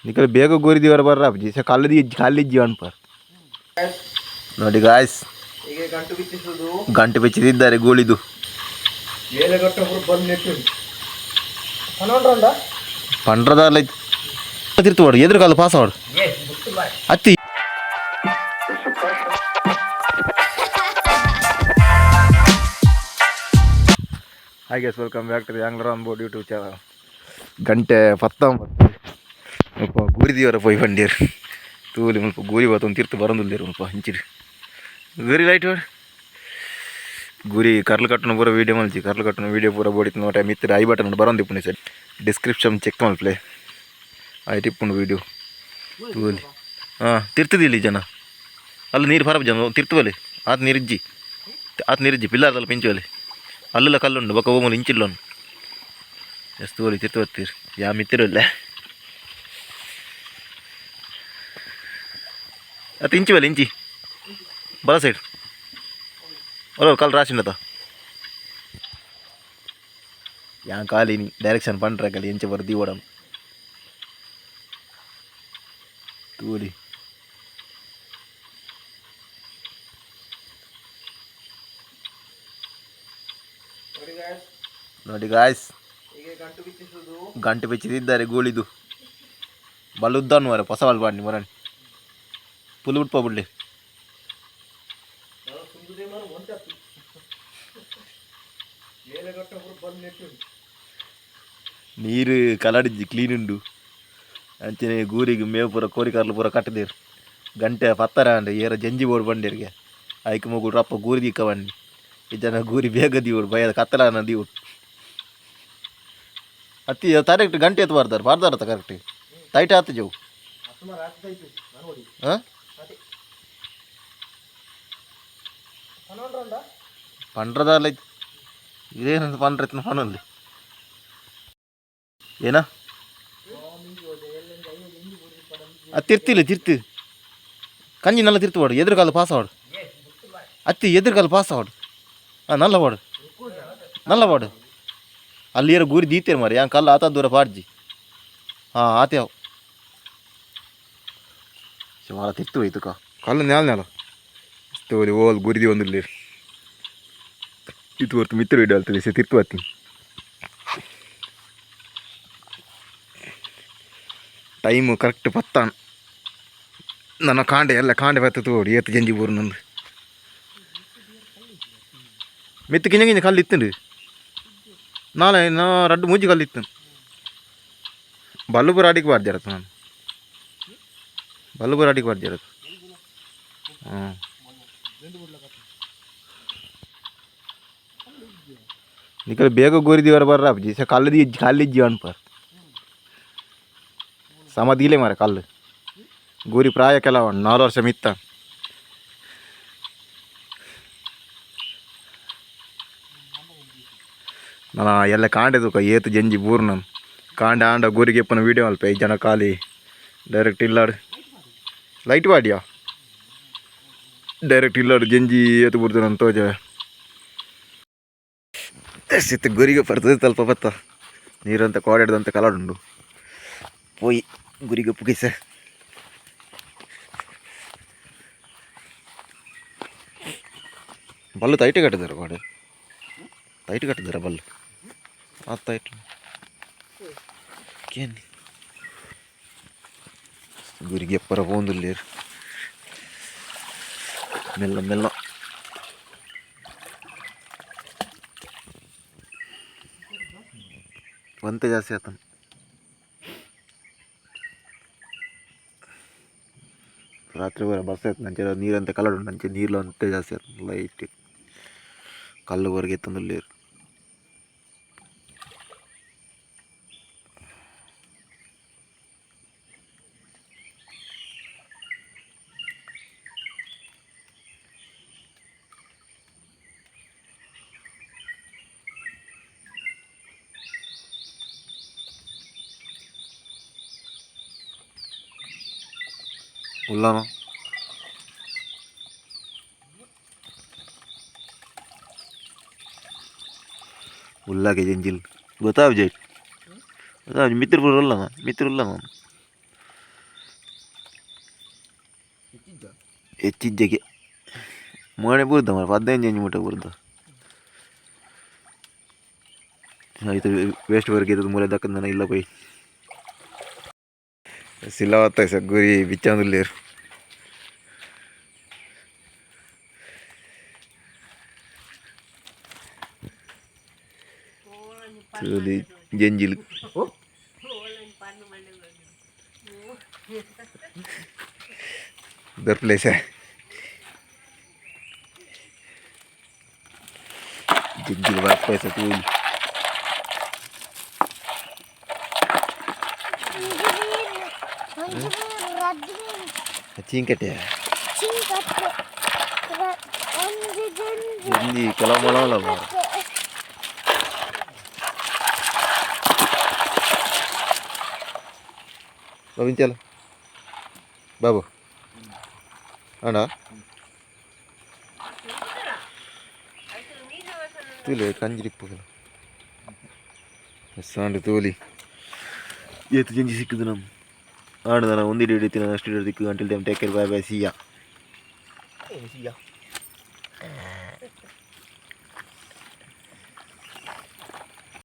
निकल ಬೇಗ ಗೋರಿದೀವರ ಬರ್ರ ಅಪ್ಜಿ ಸ ಕಲ್ಲದಿ ಖಾಲಿ ಜೀವನ್ ಪರ್ ನೋಡಿ ಗಾಯ್ಸ್ ಈಗ ಗಂಟು ಬಿಚ್ಚಿಸುವುದು ಗಂಟು ಬಿಚ್ಚಿದ್ದಾರೆ ಗೋಳಿದು ಏಳೆ ಗಂಟೆ ಬಂದು ನೆಟ್ಟು ಪನ್ನೊಂದರಂಡ ಪಂಡ್ರದಾರ್ಲ ತಿರ್ತು ಮಾಡು ಎದುರು ಕಾಲು ಪಾಸ್ ಮಾಡು ಅತ್ತಿ hi guys welcome back to the angler on board YouTube channel ಗಂಟೆ 19 ಮುಲ್ಪ ಗೋರಿದೀವರ ಪೋಯಿ ಬಂಡೀರು ತೂಲಿ ಮುಲ್ಪ ಗೋರಿ ಬಾತೊಂದು ತಿರ್ತು ಬರೋದಿಲ್ಲೇರು ಮುಲ್ಪ ಹಂಚಿರು ವೆರಿ ರೈಟ್ ವರ್ಡ್ ಗುರಿ ಕರ್ಲು ಕಟ್ಟನ ಪೂರ ವೀಡಿಯೋ ಮಲ್ಚಿ ಕರ್ಲು ಕಟ್ಟನ ವೀಡಿಯೋ ಪೂರ ಬೋಡಿತ್ತು ನೋಟ ಮಿತ್ರ ಐ ಬಟನ್ ಬರೋದಿಪ್ಪುಂಡು ಸರ್ ಡಿಸ್ಕ್ರಿಪ್ಷನ್ ಚೆಕ್ ಮಲ್ಪ್ಲೆ ಆಯ್ತು ಇಪ್ಪುಂಡು ವೀಡಿಯೋ ತೂಲಿ ಹಾಂ ತಿರ್ತದಿಲ್ಲ ಜನ ಅಲ್ಲಿ ನೀರು ಬರಬ ಜನ ತಿರ್ತುವಲ್ಲಿ ಆತ ನೀರಿಜ್ಜಿ ಪಿಲ್ಲಾರ್ದಲ್ಲ ಪೆಂಚುವಲ್ಲಿ ಅಲ್ಲೆಲ್ಲ ಕಲ್ಲುಂಡು ಬೊಕ್ಕ ಹೋಗಲು ಇಂಚಿಲ್ಲೊಂದು ಎಷ್ಟು ಒಲಿ ತಿರ್ತು ಬರ್ತೀರಿ ಯಾ ಮಿತ್ತಿರಲ್ಲ ಅದು ಇಂಚಿವಲ್ಲ ಇಂಚಿ ಬಲ ಸೈಡ್ ಅಲ್ಲ ಕಾಲು ರಾಸಿಂಡತ ಯಾ ಕಾಲಿನಿ ಡೈರೆಕ್ಷನ್ ಪಂಡ್ರ ಕಲಿ ಎಂಚ ಬರ್ದಿ ಓಡಮ್ ತೂಲಿ ನೋಡಿ ಗಾಯ್ಸ್ ಗಂಟು ಬಿಚ್ಚಿದ್ದಾರೆ ಗೋಳಿದು ಬಲ್ಲುದ್ದಾನು ಮರ ಹೊಸ ಬಲ್ ಬಾಡಿ ಮರಣಿ ಪುಲ್ ಬಿಟ್ಬಿಡ್ಲಿ ನೀರು ಕಲಾಡಿಜ್ಜಿ ಕ್ಲೀನ್ ಉಂಡು ಅಂಚನೆ ಗೂರಿಗೆ ಮೇವು ಪೂರ ಕೋರಿಕಾರ್ಲು ಪೂರ ಕಟ್ಟದೇರು ಗಂಟೆ ಪತ್ತರ ಅಂಡೆ ಏರ ಜಂಜಿ ಬೋರ್ಡು ಬಂಡೇರಿಗೆ ಆಯ್ಕೆ ಮಗುಡು ರಪ್ಪ ಗೂರಿ ದಿಕ್ಕ ಬನ್ನಿ ಈ ಜನ ಗೂರಿ ಬೇಗ ದೀವುಡು ಭಯದ ಕತ್ತಲ ದೀವುಡು ಅತಿ ಕರೆಕ್ಟ್ ಗಂಟೆ ಎತ್ತು ಬಾರ್ದಾರತ್ತ ಕರೆಕ್ಟ್ ಟೈಟ್ ಆತ ಜವು ಹಾಂ ಪಂಡ್ರದಾರ್ಲ ಇದೇನಂತ ಪಂಡ್ರ ಎತ್ತಿನ ಫೋನಲ್ಲಿ ಏನ ಅದು ತಿರ್ತಿ ಕಂಜಿನೆಲ್ಲ ತಿರ್ತು ಎದುರು ಕಾಲು ಪಾಸ್ ಆಡು ಅತ್ತಿ ಎದುರು ಕಾಲು ಪಾಸ್ ಆಡು ಹಾಂ ನಲ್ಲ ಬಾಡು ಅಲ್ಲಿ ಏರೋ ಗೂರಿ ದೀತೀರ ಮಾರಿ ಯಾ ಕಲ್ಲು ಆತ ದೂರ ಪಾಡ್ಜಿ ಹಾಂ ಆತ್ಯಾವ ಸುಮಾರು ತಿರ್ತು ಹೋಯ್ತು ಕಲ್ಲು ನ್ಯಾಲ ತೋಲಿ ಓಲ್ ಗುರಿದಿ ಒಂದಿಲ್ಲ ಇದು ಹೊರ್ತು ಮಿತ್ರ ಹಿಡಿಯೋ ಅಲ್ತದೆ ಸೆ ತಿರ್ತು ಬರ್ತೀನಿ ಟೈಮು ಕರೆಕ್ಟ್ ಪತ್ತಾಣ ನನ್ನ ಕಾಂಡೆ ಬತ್ತ ತೋಡಿ ಏತು ಜಂಜಿ ಬೋರು ನಂದು ಮೆತ್ತು ಗಿಂಜ ಕಲ್ಲು ಇತ್ತುಂಡು ನಾಳೆ ರಡ್ಡು ಮೂಜಿ ಕಲ್ಲು ಇತ್ತು ಬಲ್ಲುಪುರ ಅಡಿಗೆ ಬಾರ್ದಿರತ್ತ ನಾನು ಬಲ್ಲುಪುರ ಅಡಿಗೆ ಬಾರ್ದಿರತ್ತ ಹಾಂ ನಿಕಲ್ ಬೇಗ ಗೋರಿದೀವರ ಬರ್ರ ಅಪ್ಜಿ ಸ ಕಲ್ಲದಿ ಖಾಲಿ ಜೀವನ್ ಪರ್ ಸಮದಿಲೆ ಮಾರ ಕಲ್ಲು ಗೋರಿ ಪ್ರಾಯ ಕೆಲವ 4 ವರ್ಷ ಮಿತ್ತ ನಾನು ಎಲ್ಲ ಕಾಂಡೆದು ಏತು ಜಂಜಿ ಬೂರ್ನ ಕಾಂಡೆ ಆಂಡ ಗೋರಿಗೆ ಎಪ್ಪನ ವೀಡಿಯೋ ಅಲ್ಪ ಈ ಜನ ಖಾಲಿ ಡೈರೆಕ್ಟ್ ಇಲ್ಲಾಡು ಲೈಟ್ ಬಾಡಿಯಾ ಡೈರೆಕ್ಟ್ ಇಲ್ಲಾಡು ಜಂಜಿ ಏತು ಬುಡ್ತಾನೆ ಅಂತ ತೋಜ ಎಷ್ಟಿತ್ತು ಗುರಿಗೆ ಬರ್ತದೆ ತಲ್ಪ ಬತ್ತ ನೀರಂತ ಕೋಡಾಡ್ದಂತ ಕಲಾಡುಂಡು ಪೋಯಿ ಗುರಿಗೆ ಪುಗಿಸ ಬಲ್ಲು ತೈಟೆ ಕಟ್ಟಿದ್ದಾರೆ ಕೋಡೆ ತೈಟ್ ಕಟ್ಟಿದ್ದಾರೆ ಬಲ್ಲು ಆಯ್ತು ಕೇಳಿ ಗುರಿಗೆ ಎಪ್ಪರ ಹೋಂದಿಲ್ಲೇರು ಮೆಲ್ಲ ಒಂತೆ ಜಾಸ್ತಿ ಆತ ರಾತ್ರಿ ಬರ ಬಸ್ ಆಯ್ತು ನಂಚೆ ನೀರಂತೆ ಕಲರ್ ಉಂಟು ನಂಚೆ ನೀರ್ಲು ಅಂತೆ ಜಾಸ್ತಿ ಆಯ್ತು ಲೈಟ್ ಕಲ್ಲು ಹೊರಗೆ ಎತ್ತಂದಿಲ್ಲೇರು ಉಳ್ಳಾನ ಉಲ್ಲಾಗೆ ಜಂಜಿಲ್ ಗೊತ್ತಾವ ಜೈ मित्र बोलला ना मित्र बोलला ना ಹೆಚ್ಚಿಜ್ಜಗೆ ಮನೆ ಬುರ್ದ ಮರ 15 ಮೂಟೆ ಬುರ್ದ ಆಯ್ತು ವೇಸ್ಟ್ ವರ್ಗ ಇದ್ದದ್ದು ಮೂಲೆ ದಕ್ಕಂದನ ಇಲ್ಲ ಪೈ ಸಿಲ್ಲವತ್ತ ಸಗ್ಗುರಿ ಬಿಚ್ಚಂದುಲ್ಲೇರು ಜಂಜಿಲು ದರ್ಪ್ಲೇಸ ಜಂಜಿಲು ಬಾರ್ಪೈಸ ತೂಲಿ ಚೀಂಕಟ್ಟೆ ಜಂಜಿ ಕೆಲವು ಮೊಳವಲ್ಲ ಬಾಬಿಂಚಲ ಬಾಬು ಅಣ್ಣ ತೂಲೆ ಕಂಜಿರಿಪ್ಪು ಸಾಂಡು ತೋಲಿ ಏತು ಜಂಜಿ ಸಿಕ್ಕದು ನಮ್ಮ ಆಡು ನಾನು ಒಂದಿಟ್ಟು ಹಿಡಿತೀನಿ ಅಷ್ಟು ಹಿಡಿದಿಕ್ಕು until time take care bye bye ಸಿಯಾ